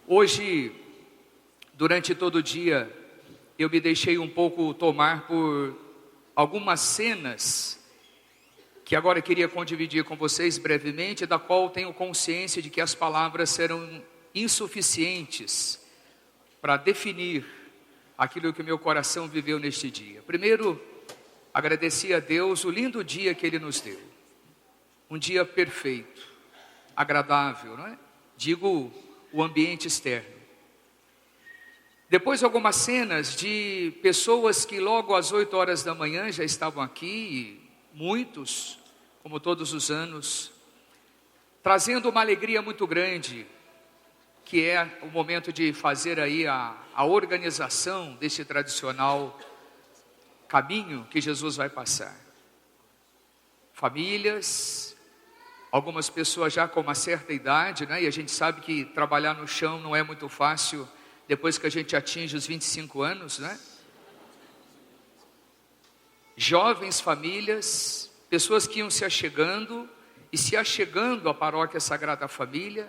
Hoje, durante todo o dia, eu me deixei um pouco tomar por algumas cenas que agora eu queria dividir com vocês brevemente, da qual tenho consciência de que as palavras serão insuficientes para definir aquilo que o meu coração viveu neste dia. Primeiro, agradeci a Deus o lindo dia que Ele nos deu. Um dia perfeito, agradável, não é? Digo, o ambiente externo. Depois algumas cenas de pessoas que logo às 8 horas da manhã já estavam aqui, muitos, como todos os anos, trazendo uma alegria muito grande, que é o momento de fazer aí a organização desse tradicional caminho que Jesus vai passar. Famílias, algumas pessoas já com uma certa idade, né? E a gente sabe que trabalhar no chão não é muito fácil depois que a gente atinge os 25 anos, né? Jovens famílias, pessoas que iam se achegando e se achegando à paróquia Sagrada Família,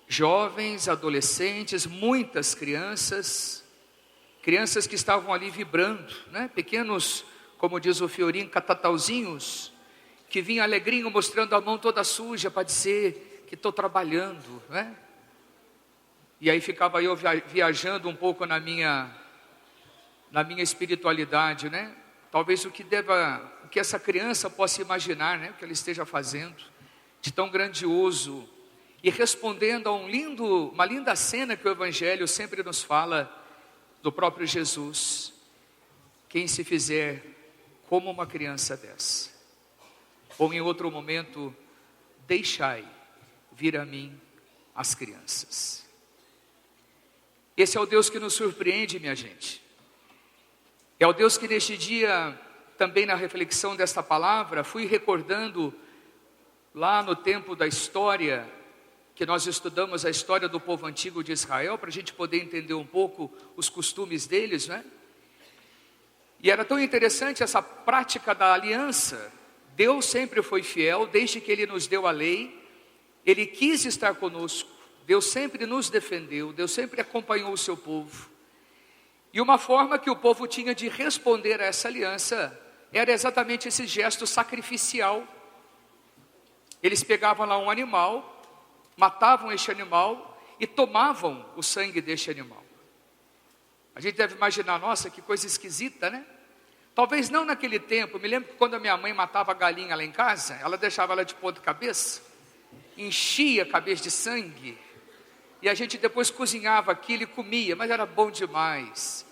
jovens, adolescentes, muitas crianças que estavam ali vibrando, né? Pequenos, como diz o Fiorinho, catatauzinhos, que vinham alegrinho mostrando a mão toda suja para dizer que estou trabalhando, né? E aí ficava eu viajando um pouco na minha espiritualidade, né? Talvez o que essa criança possa imaginar, né? O que ela esteja fazendo de tão grandioso, e respondendo a uma linda cena que o Evangelho sempre nos fala do próprio Jesus: quem se fizer como uma criança dessa, ou em outro momento, deixai vir a mim as crianças. Esse é o Deus que nos surpreende, minha gente. É o Deus que neste dia, também na reflexão desta palavra, fui recordando lá no tempo da história, que nós estudamos a história do povo antigo de Israel, para a gente poder entender um pouco os costumes deles, né? E era tão interessante essa prática da aliança. Deus sempre foi fiel, desde que Ele nos deu a lei, Ele quis estar conosco, Deus sempre nos defendeu, Deus sempre acompanhou o seu povo. E uma forma que o povo tinha de responder a essa aliança era exatamente esse gesto sacrificial. Eles pegavam lá um animal, matavam este animal e tomavam o sangue deste animal. A gente deve imaginar, nossa, que coisa esquisita, né? Talvez não naquele tempo. Me lembro que quando a minha mãe matava a galinha lá em casa, ela deixava ela de ponta cabeça, enchia a cabeça de sangue, e a gente depois cozinhava aquilo e comia, mas era bom demais.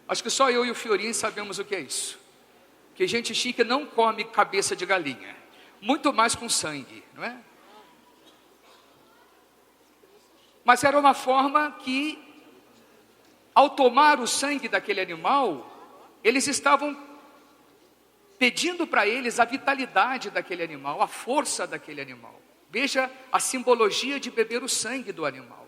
Acho que só eu e o Fiorinho sabemos o que é isso. Que gente chique não come cabeça de galinha, muito mais com sangue, não é? Mas era uma forma que, ao tomar o sangue daquele animal, eles estavam pedindo para eles a vitalidade daquele animal, a força daquele animal. Veja a simbologia de beber o sangue do animal.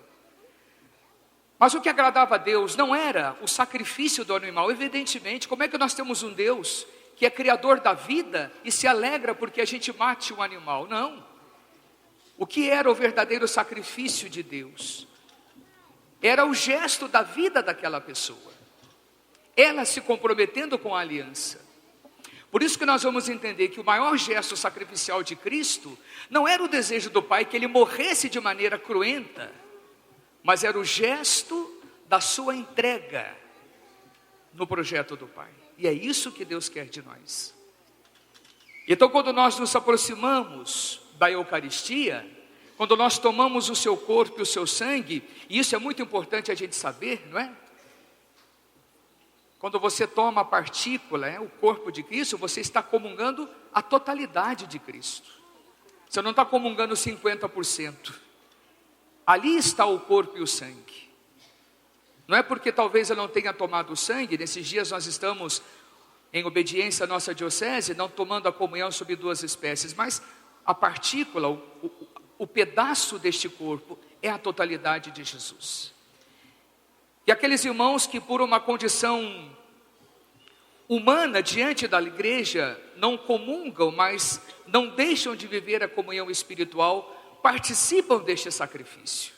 Mas o que agradava a Deus não era o sacrifício do animal. Evidentemente, como é que nós temos um Deus que é criador da vida e se alegra porque a gente mate um animal? Não. O que era o verdadeiro sacrifício de Deus? Era o gesto da vida daquela pessoa, ela se comprometendo com a aliança. Por isso que nós vamos entender que o maior gesto sacrificial de Cristo não era o desejo do Pai que Ele morresse de maneira cruenta, mas era o gesto da sua entrega no projeto do Pai. E é isso que Deus quer de nós. Então, quando nós nos aproximamos da Eucaristia, quando nós tomamos o seu corpo e o seu sangue, e isso é muito importante a gente saber, não é? Quando você toma a partícula, o corpo de Cristo, você está comungando a totalidade de Cristo. Você não está comungando 50%. Ali está o corpo e o sangue. Não é porque talvez eu não tenha tomado o sangue. Nesses dias nós estamos, em obediência à nossa diocese, não tomando a comunhão sobre 2 espécies, mas a partícula, o pedaço deste corpo é a totalidade de Jesus. E aqueles irmãos que por uma condição humana diante da igreja não comungam, mas não deixam de viver a comunhão espiritual, participam deste sacrifício.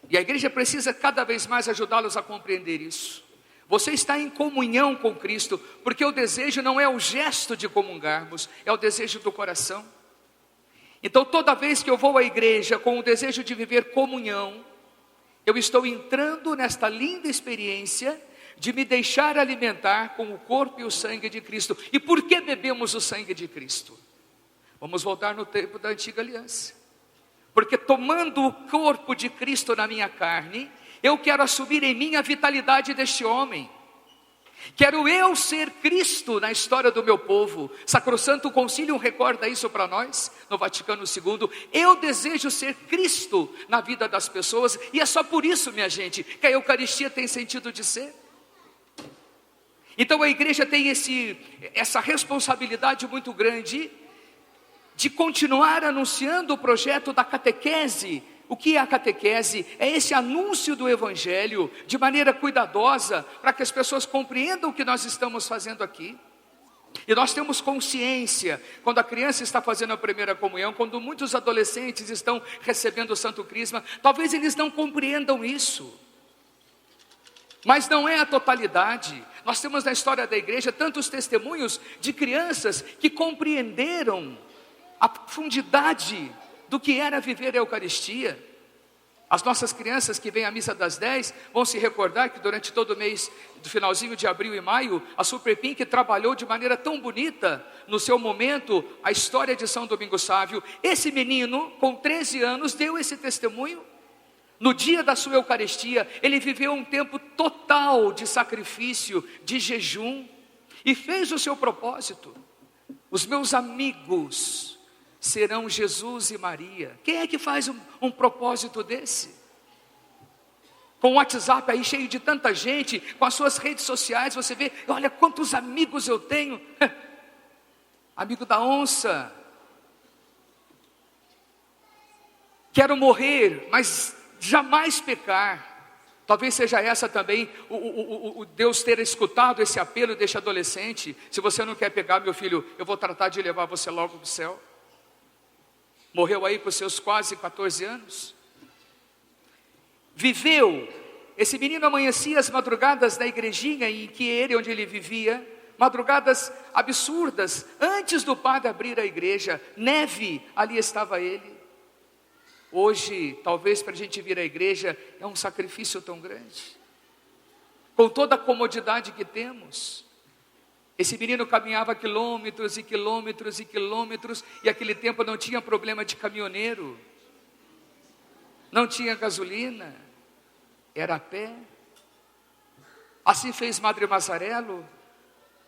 E a igreja precisa cada vez mais ajudá-los a compreender isso. Você está em comunhão com Cristo, porque o desejo não é o gesto de comungarmos, é o desejo do coração. Então toda vez que eu vou à igreja com o desejo de viver comunhão, eu estou entrando nesta linda experiência de me deixar alimentar com o corpo e o sangue de Cristo. E por que bebemos o sangue de Cristo? Vamos voltar no tempo da antiga aliança. Porque tomando o corpo de Cristo na minha carne, eu quero assumir em mim a vitalidade deste homem. Quero eu ser Cristo na história do meu povo. Sacrosanto Concílio recorda isso para nós, no Vaticano II. Eu desejo ser Cristo na vida das pessoas. E é só por isso, minha gente, que a Eucaristia tem sentido de ser. Então a igreja tem essa responsabilidade muito grande de continuar anunciando o projeto da catequese. O que é a catequese? É esse anúncio do Evangelho de maneira cuidadosa, para que as pessoas compreendam o que nós estamos fazendo aqui. E nós temos consciência, quando a criança está fazendo a primeira comunhão, quando muitos adolescentes estão recebendo o Santo Crisma, talvez eles não compreendam isso. Mas não é a totalidade. Nós temos na história da igreja tantos testemunhos de crianças que compreenderam a profundidade do que era viver a Eucaristia. As nossas crianças que vêm à missa das 10 vão se recordar que durante todo o mês, do finalzinho de abril e maio, a Super Pink trabalhou de maneira tão bonita, no seu momento, a história de São Domingos Sávio. Esse menino, com 13 anos, deu esse testemunho. No dia da sua Eucaristia, ele viveu um tempo total de sacrifício, de jejum, e fez o seu propósito. Os meus amigos serão Jesus e Maria. Quem é que faz um propósito desse? Com o WhatsApp aí cheio de tanta gente, com as suas redes sociais, você vê, olha quantos amigos eu tenho. Amigo da onça. Quero morrer, mas jamais pecar. Talvez seja essa também, o Deus ter escutado esse apelo deste adolescente. Se você não quer pegar, meu filho, eu vou tratar de levar você logo para o céu. Morreu aí com seus quase 14 anos. Viveu. Esse menino amanhecia as madrugadas da igrejinha em que onde ele vivia, madrugadas absurdas, antes do padre abrir a igreja, neve, ali estava ele. Hoje, talvez para a gente vir à igreja, é um sacrifício tão grande. Com toda a comodidade que temos. Esse menino caminhava quilômetros e quilômetros e quilômetros, e aquele tempo não tinha problema de caminhoneiro, não tinha gasolina, era a pé. Assim fez Madre Mazzarello,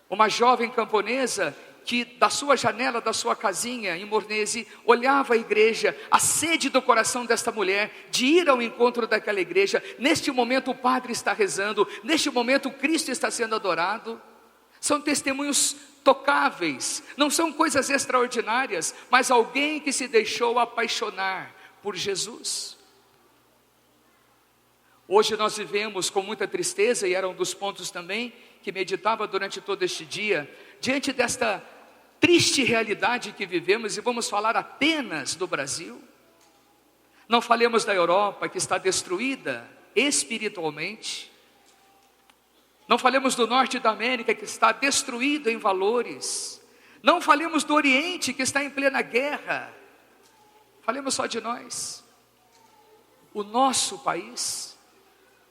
uma jovem camponesa que da sua janela, da sua casinha em Mornese, olhava a igreja, a sede do coração desta mulher, de ir ao encontro daquela igreja. Neste momento o padre está rezando, neste momento Cristo está sendo adorado. São testemunhos tocáveis, não são coisas extraordinárias, mas alguém que se deixou apaixonar por Jesus. Hoje nós vivemos com muita tristeza, e era um dos pontos também que meditava durante todo este dia, diante desta triste realidade que vivemos, e vamos falar apenas do Brasil. Não falemos da Europa, que está destruída espiritualmente. Não falemos do norte da América, que está destruído em valores. Não falemos do Oriente, que está em plena guerra. Falemos só de nós. O nosso país,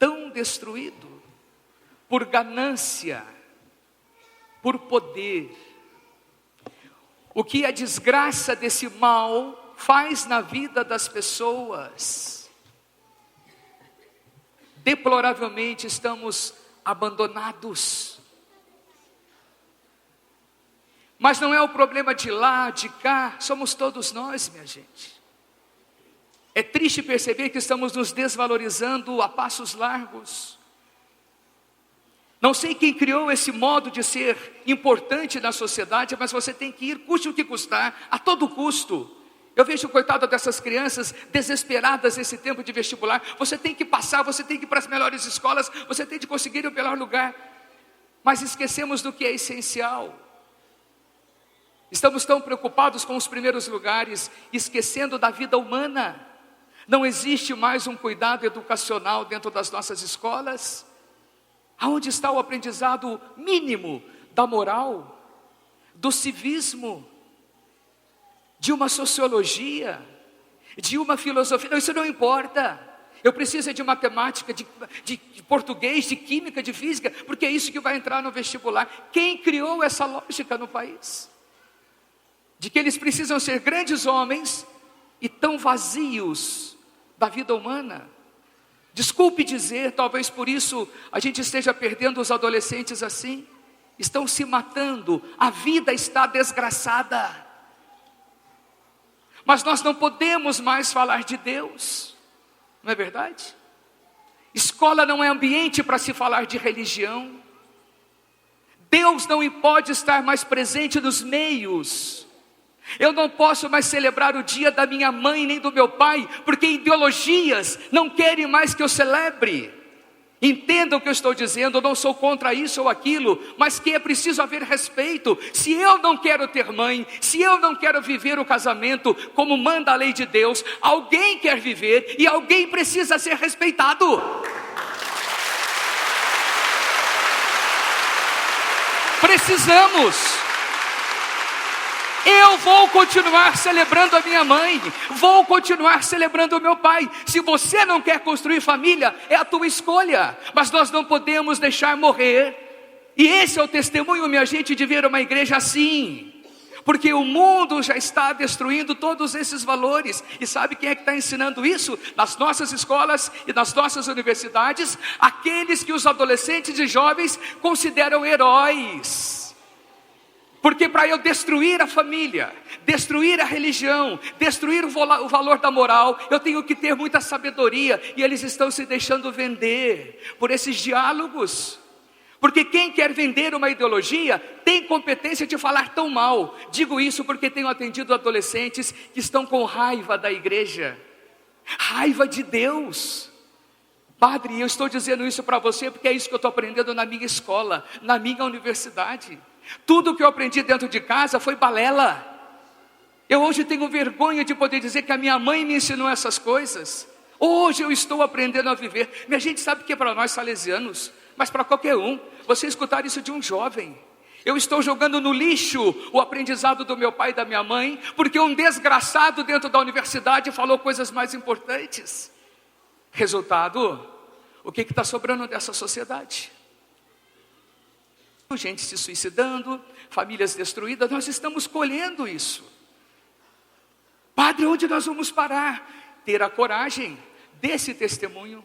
tão destruído, por ganância, por poder. O que a desgraça desse mal faz na vida das pessoas. Deploravelmente estamos abandonados. Mas não é o problema de lá, de cá, somos todos nós, minha gente. É triste perceber que estamos nos desvalorizando a passos largos. Não sei quem criou esse modo de ser importante na sociedade, mas você tem que ir, custe o que custar, a todo custo. Eu vejo, coitado dessas crianças desesperadas nesse tempo de vestibular. Você tem que passar, você tem que ir para as melhores escolas, você tem que conseguir o melhor lugar. Mas esquecemos do que é essencial. Estamos tão preocupados com os primeiros lugares, esquecendo da vida humana, Não existe mais um cuidado educacional dentro das nossas escolas? Aonde está o aprendizado mínimo da moral, do civismo, de uma sociologia, de uma filosofia? Não, isso não importa. Eu preciso de matemática, de português, de química, de física, porque é isso que vai entrar no vestibular. Quem criou essa lógica no país? De que eles precisam ser grandes homens e tão vazios da vida humana. Desculpe dizer, talvez por isso a gente esteja perdendo os adolescentes assim. Estão se matando, a vida está desgraçada. Mas nós não podemos mais falar de Deus, não é verdade? Escola não é ambiente para se falar de religião. Deus não pode estar mais presente nos meios. Eu não posso mais celebrar o dia da minha mãe nem do meu pai, porque ideologias não querem mais que eu celebre. Entendam o que eu estou dizendo, eu não sou contra isso ou aquilo, mas que é preciso haver respeito. Se eu não quero ter mãe, se eu não quero viver o casamento como manda a lei de Deus, alguém quer viver e alguém precisa ser respeitado. Precisamos. Eu vou continuar celebrando a minha mãe, vou continuar celebrando o meu pai. Se você não quer construir família, é a tua escolha, mas nós não podemos deixar morrer. E esse é o testemunho, minha gente, de ver uma igreja assim, porque o mundo já está destruindo todos esses valores. E sabe quem é que está ensinando isso? Nas nossas escolas e nas nossas universidades, aqueles que os adolescentes e jovens consideram heróis. Porque para eu destruir a família, destruir a religião, destruir o valor da moral, eu tenho que ter muita sabedoria. E eles estão se deixando vender por esses diálogos. Porque quem quer vender uma ideologia tem competência de falar tão mal. Digo isso porque tenho atendido adolescentes que estão com raiva da igreja, raiva de Deus. Padre, eu estou dizendo isso para você porque é isso que eu estou aprendendo na minha escola, na minha universidade. Tudo que eu aprendi dentro de casa foi balela. Eu hoje tenho vergonha de poder dizer que a minha mãe me ensinou essas coisas. Hoje eu estou aprendendo a viver. Minha gente, sabe que é para nós salesianos, mas para qualquer um, você escutar isso de um jovem: eu estou jogando no lixo o aprendizado do meu pai e da minha mãe, porque um desgraçado dentro da universidade falou coisas mais importantes. Resultado, o que está sobrando dessa sociedade? Gente se suicidando, famílias destruídas, nós estamos colhendo isso. Padre, onde nós vamos parar? Ter a coragem desse testemunho.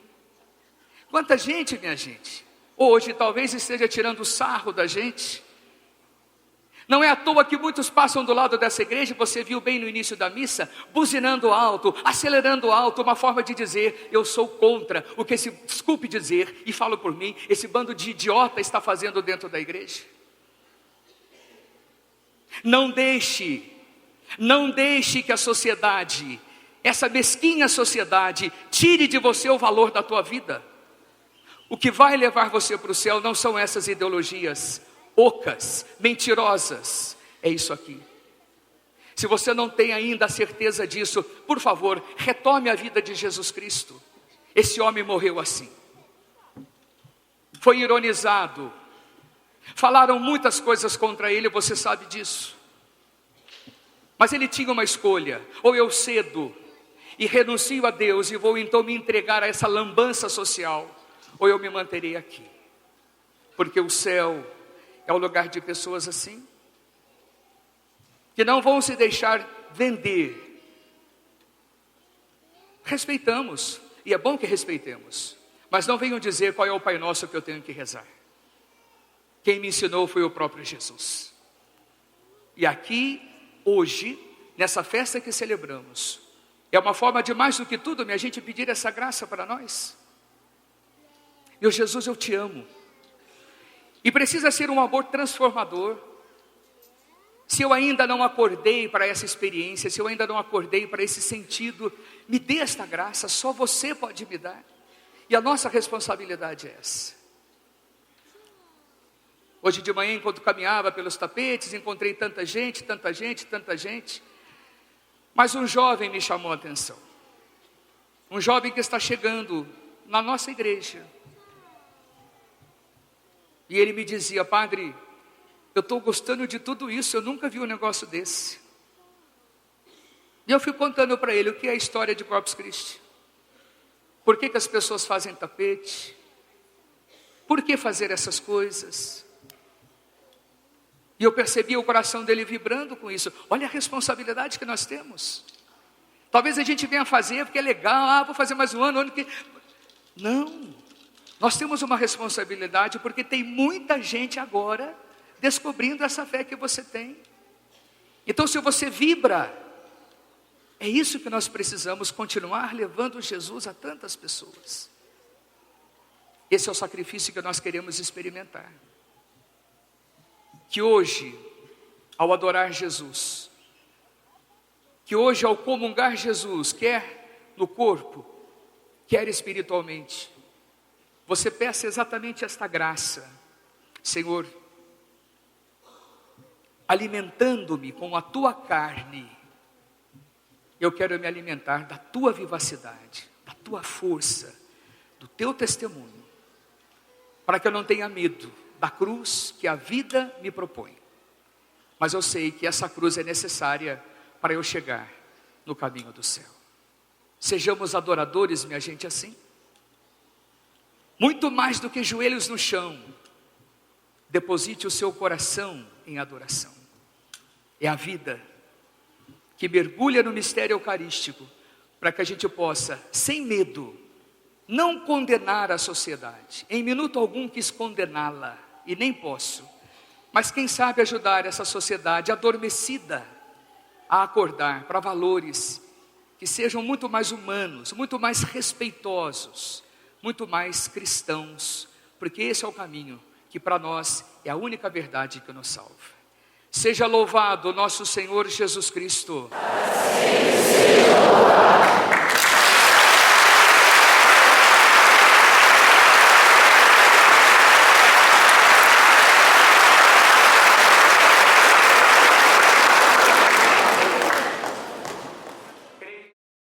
Quanta gente, minha gente, hoje talvez esteja tirando sarro da gente. Não é à toa que muitos passam do lado dessa igreja, você viu bem no início da missa, buzinando alto, acelerando alto, uma forma de dizer: eu sou contra o que desculpe dizer, e falo por mim, esse bando de idiota está fazendo dentro da igreja. Não deixe que a sociedade, essa mesquinha sociedade, tire de você o valor da tua vida. O que vai levar você para o céu não são essas ideologias ocas, mentirosas, é isso aqui. Se você não tem ainda a certeza disso, por favor, retome a vida de Jesus Cristo. Esse homem morreu assim, foi ironizado, falaram muitas coisas contra ele, você sabe disso, mas ele tinha uma escolha: ou eu cedo e renuncio a Deus e vou então me entregar a essa lambança social, ou eu me manterei aqui, porque o céu é o lugar de pessoas assim, que não vão se deixar vender. Respeitamos, e é bom que respeitemos, mas não venham dizer qual é o Pai Nosso que eu tenho que rezar. Quem me ensinou foi o próprio Jesus. E aqui, hoje, nessa festa que celebramos, é uma forma de mais do que tudo, minha gente, pedir essa graça para nós. Meu Jesus, eu te amo. E precisa ser um amor transformador. Se eu ainda não acordei para essa experiência, se eu ainda não acordei para esse sentido, me dê esta graça, só você pode me dar. E a nossa responsabilidade é essa. Hoje de manhã, enquanto caminhava pelos tapetes, encontrei tanta gente. Mas um jovem me chamou a atenção. um jovem que está chegando na nossa igreja. E ele me dizia: padre, eu estou gostando de tudo isso, eu nunca vi um negócio desse. E eu fui contando para ele o que é a história de Corpus Christi. Por que as pessoas fazem tapete? Por que fazer essas coisas? E eu percebi o coração dele vibrando com isso. Olha a responsabilidade que nós temos. Talvez a gente venha fazer porque é legal, vou fazer mais um ano que... Não, nós temos uma responsabilidade porque tem muita gente agora descobrindo essa fé que você tem. Então, se você vibra, é isso que nós precisamos, continuar levando Jesus a tantas pessoas. Esse é o sacrifício que nós queremos experimentar. Que hoje, ao adorar Jesus, que hoje ao comungar Jesus, quer no corpo, quer espiritualmente, você peça exatamente esta graça: Senhor, alimentando-me com a tua carne, eu quero me alimentar da tua vivacidade, da tua força, do teu testemunho, para que eu não tenha medo da cruz que a vida me propõe. Mas eu sei que essa cruz é necessária para eu chegar no caminho do céu. Sejamos adoradores, minha gente, assim. Muito mais do que joelhos no chão, deposite o seu coração em adoração. É a vida que mergulha no mistério eucarístico, para que a gente possa, sem medo, não condenar a sociedade. Em minuto algum quis condená-la, e nem posso. Mas quem sabe ajudar essa sociedade adormecida a acordar para valores que sejam muito mais humanos, muito mais respeitosos, muito mais cristãos, porque esse é o caminho que para nós é a única verdade que nos salva. Seja louvado nosso Senhor Jesus Cristo. Assim seja louvado.